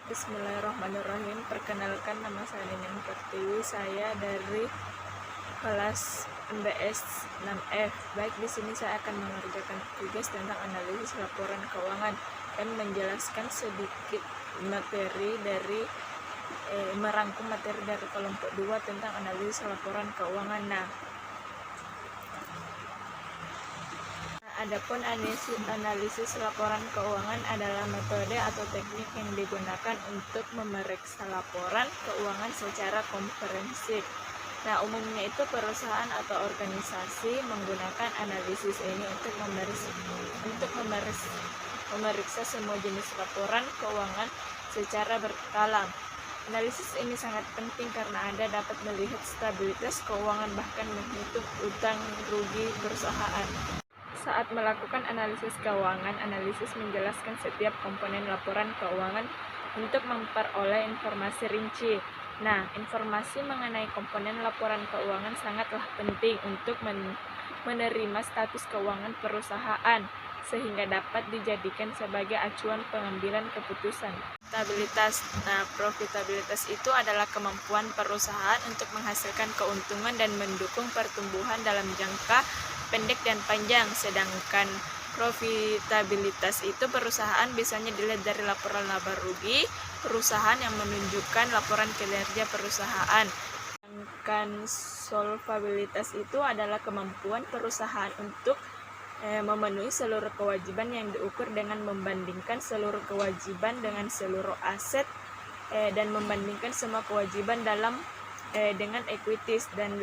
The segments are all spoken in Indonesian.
Bismillahirrahmanirrahim. Perkenalkan, nama saya Nining Pertiwi. Saya dari kelas MBS 6F. Baik, di sini saya akan mengerjakan tugas tentang analisis laporan keuangan dan menjelaskan sedikit materi dari merangkum materi dari kelompok 2 tentang analisis laporan keuangan. Adapun analisis laporan keuangan adalah metode atau teknik yang digunakan untuk memeriksa laporan keuangan secara komprehensif. Umumnya itu perusahaan atau organisasi menggunakan analisis ini untuk memeriksa semua jenis laporan keuangan secara berkala. Analisis ini sangat penting karena Anda dapat melihat stabilitas keuangan, bahkan menghitung utang rugi perusahaan. Saat melakukan analisis keuangan, analisis menjelaskan setiap komponen laporan keuangan untuk memperoleh informasi rinci. Informasi mengenai komponen laporan keuangan sangatlah penting untuk menerima status keuangan perusahaan, sehingga dapat dijadikan sebagai acuan pengambilan keputusan. Profitabilitas itu adalah kemampuan perusahaan untuk menghasilkan keuntungan dan mendukung pertumbuhan dalam jangka pendek dan panjang. Sedangkan profitabilitas itu perusahaan biasanya dilihat dari laporan laba rugi perusahaan yang menunjukkan laporan kinerja perusahaan. Sedangkan solvabilitas itu adalah kemampuan perusahaan untuk memenuhi seluruh kewajiban yang diukur dengan membandingkan seluruh kewajiban dengan seluruh aset dan membandingkan semua kewajiban dengan equities dan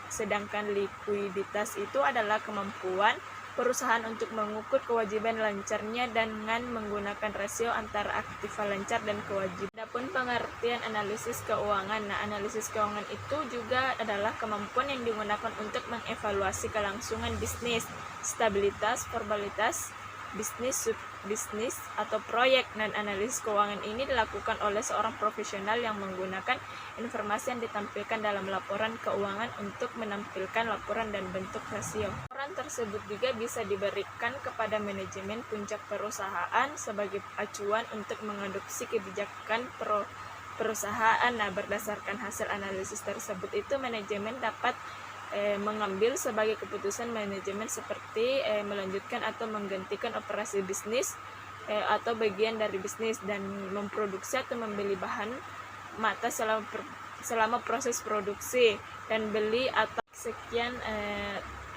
sedangkan likuiditas itu adalah kemampuan perusahaan untuk mengukur kewajiban lancarnya dengan menggunakan rasio antara aktiva lancar dan kewajiban. Adapun pengertian analisis keuangan. Analisis keuangan itu juga adalah kemampuan yang digunakan untuk mengevaluasi kelangsungan bisnis, stabilitas, formalitas bisnis, subbisnis, atau proyek. Analisis keuangan ini dilakukan oleh seorang profesional yang menggunakan informasi yang ditampilkan dalam laporan keuangan untuk menampilkan laporan dan bentuk rasio. Laporan tersebut juga bisa diberikan kepada manajemen puncak perusahaan sebagai acuan untuk mengadopsi kebijakan perusahaan. Berdasarkan hasil analisis tersebut itu manajemen dapat mengambil sebagai keputusan manajemen seperti melanjutkan atau menghentikan operasi bisnis atau bagian dari bisnis, dan memproduksi atau membeli bahan mata selama proses produksi dan beli atau. Sekian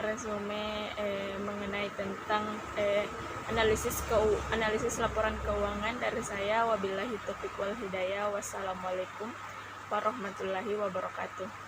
resume mengenai tentang analisis laporan keuangan dari saya. Wabillahi taufiq wal hidayah. Wassalamualaikum warahmatullahi wabarakatuh.